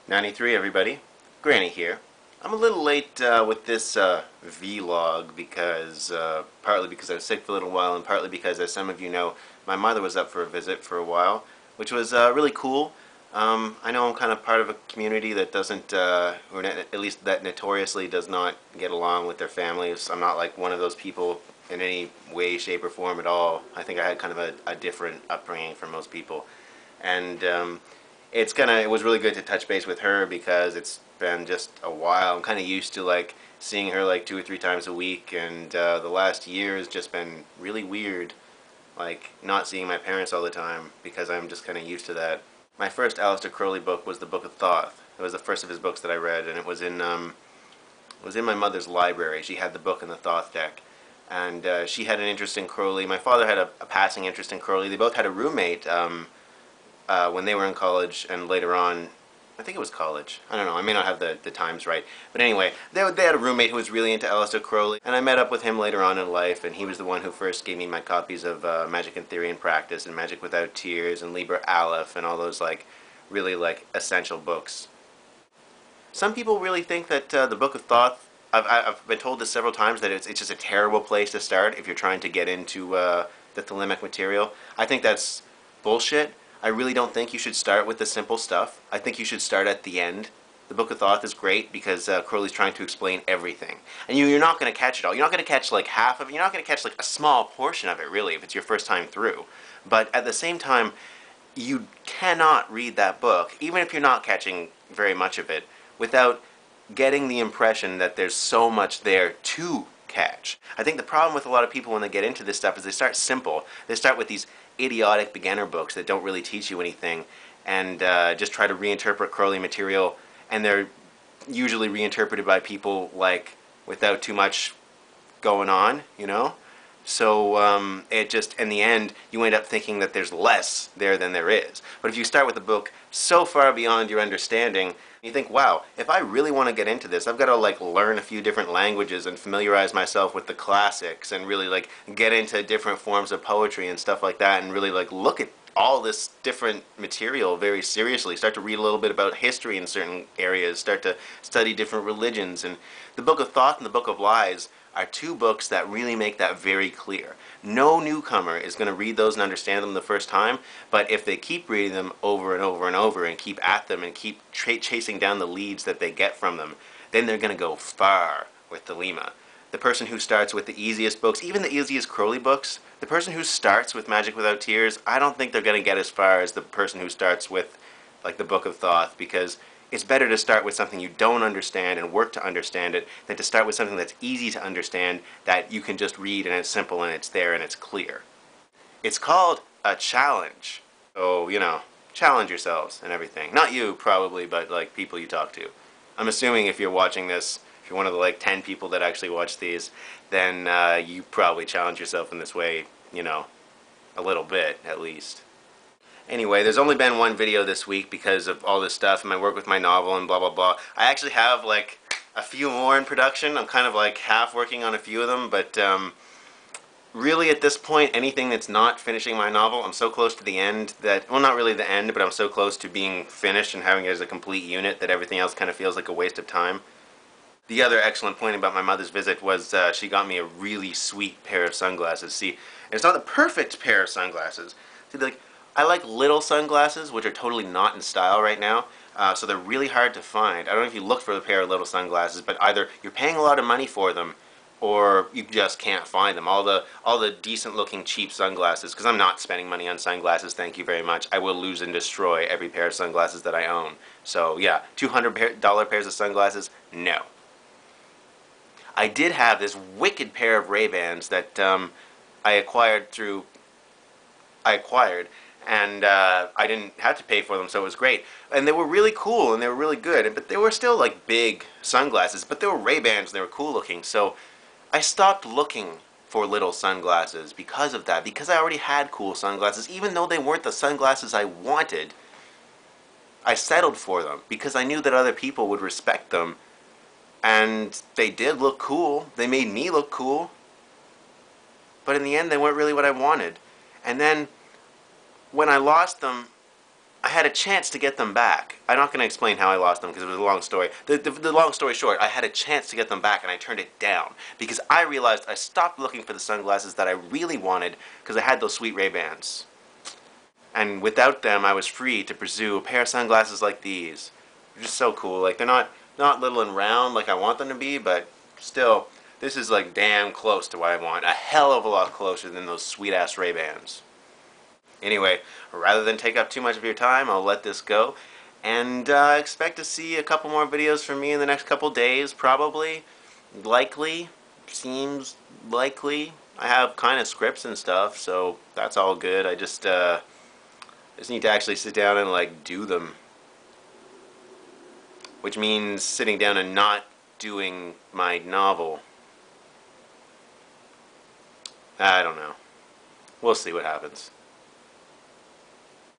93, everybody. Granny here. I'm a little late with this vlog because partly because I was sick for a little while, and partly because, as some of you know, my mother was up for a visit for a while, which was really cool. I know I'm kind of part of a community that doesn't, or at least that notoriously does not get along with their families. I'm not like one of those people in any way, shape, or form at all. I think I had kind of a different upbringing from most people, and it was really good to touch base with her because it's been just a while. I'm kind of used to like seeing her like 2 or 3 times a week, and the last year has just been really weird, like not seeing my parents all the time because I'm just kind of used to that. My first Aleister Crowley book was the Book of Thoth. It was the first of his books that I read, and it was in my mother's library. She had the book in the Thoth deck, and she had an interest in Crowley. My father had a passing interest in Crowley. They both had a roommate when they were in college, and later on, I think it was college. I don't know. I may not have the times right. But anyway, they had a roommate who was really into Aleister Crowley, and I met up with him later on in life, and he was the one who first gave me my copies of Magic in Theory and Practice, and Magic Without Tears, and Liber Aleph, and all those like really like essential books. Some people really think that the Book of Thoth, I've been told this several times, that it's just a terrible place to start if you're trying to get into the Thelemic material. I think that's bullshit. I really don't think you should start with the simple stuff. I think you should start at the end. The Book of Thoth is great because Crowley's trying to explain everything. And you're not going to catch it all. You're not going to catch like half of it. You're not going to catch like a small portion of it, really, if it's your first time through. But at the same time, you cannot read that book, even if you're not catching very much of it, without getting the impression that there's so much there to catch. I think the problem with a lot of people when they get into this stuff is they start simple. They start with these idiotic beginner books that don't really teach you anything, and just try to reinterpret Crowley material, and they're usually reinterpreted by people like without too much going on, you know? So it just, in the end, you end up thinking that there's less there than there is. But if you start with a book so far beyond your understanding, you think, wow, if I really want to get into this, I've got to like learn a few different languages and familiarize myself with the classics and really like get into different forms of poetry and stuff like that, and really like look at all this different material very seriously. Start to read a little bit about history in certain areas, start to study different religions. And the Book of Thoth and the Book of Lies are two books that really make that very clear. No newcomer is going to read those and understand them the first time, but if they keep reading them over and over and over and keep at them and keep chasing down the leads that they get from them, then they're going to go far with Thelema. The person who starts with the easiest books, even the easiest Crowley books, the person who starts with Magic Without Tears, I don't think they're going to get as far as the person who starts with like the Book of Thoth, because it's better to start with something you don't understand and work to understand it than to start with something that's easy to understand, that you can just read and it's simple and it's there and it's clear. It's called a challenge. So, you know, challenge yourselves and everything. Not you, probably, but like people you talk to. I'm assuming if you're watching this, if you're one of the like 10 people that actually watch these, then you probably challenge yourself in this way, you know, a little bit at least. Anyway, there's only been one video this week because of all this stuff and my work with my novel and blah blah blah. I actually have like a few more in production. I'm kind of like half working on a few of them, but really at this point, anything that's not finishing my novel, I'm so close to the end that, well, not really the end, but I'm so close to being finished and having it as a complete unit that everything else kind of feels like a waste of time. The other excellent point about my mother's visit was she got me a really sweet pair of sunglasses. See, it's not the perfect pair of sunglasses. See, like, I like little sunglasses, which are totally not in style right now, so they're really hard to find. I don't know if you look for a pair of little sunglasses, but either you're paying a lot of money for them, or you just can't find them. All the decent-looking cheap sunglasses, because I'm not spending money on sunglasses, thank you very much. I will lose and destroy every pair of sunglasses that I own. So yeah, $200 pairs of sunglasses, no. I did have this wicked pair of Ray-Bans that I acquired, and I didn't have to pay for them, so it was great. And they were really cool, and they were really good, but they were still like big sunglasses, but they were Ray-Bans, and they were cool looking, so I stopped looking for little sunglasses because of that, because I already had cool sunglasses. Even though they weren't the sunglasses I wanted, I settled for them, because I knew that other people would respect them, and they did look cool. They made me look cool, but in the end, they weren't really what I wanted. And then when I lost them, I had a chance to get them back. I'm not going to explain how I lost them because it was a long story. The long story short, I had a chance to get them back and I turned it down because I realized I stopped looking for the sunglasses that I really wanted because I had those sweet Ray-Bans. And without them, I was free to pursue a pair of sunglasses like these. They're just so cool. Like, they're not little and round like I want them to be, but still, this is like damn close to what I want. A hell of a lot closer than those sweet-ass Ray-Bans. Anyway, rather than take up too much of your time, I'll let this go. And expect to see a couple more videos from me in the next couple days, probably. Likely. Seems likely. I have kind of scripts and stuff, so that's all good. I just need to actually sit down and, like, do them. Which means sitting down and not doing my novel. I don't know. We'll see what happens.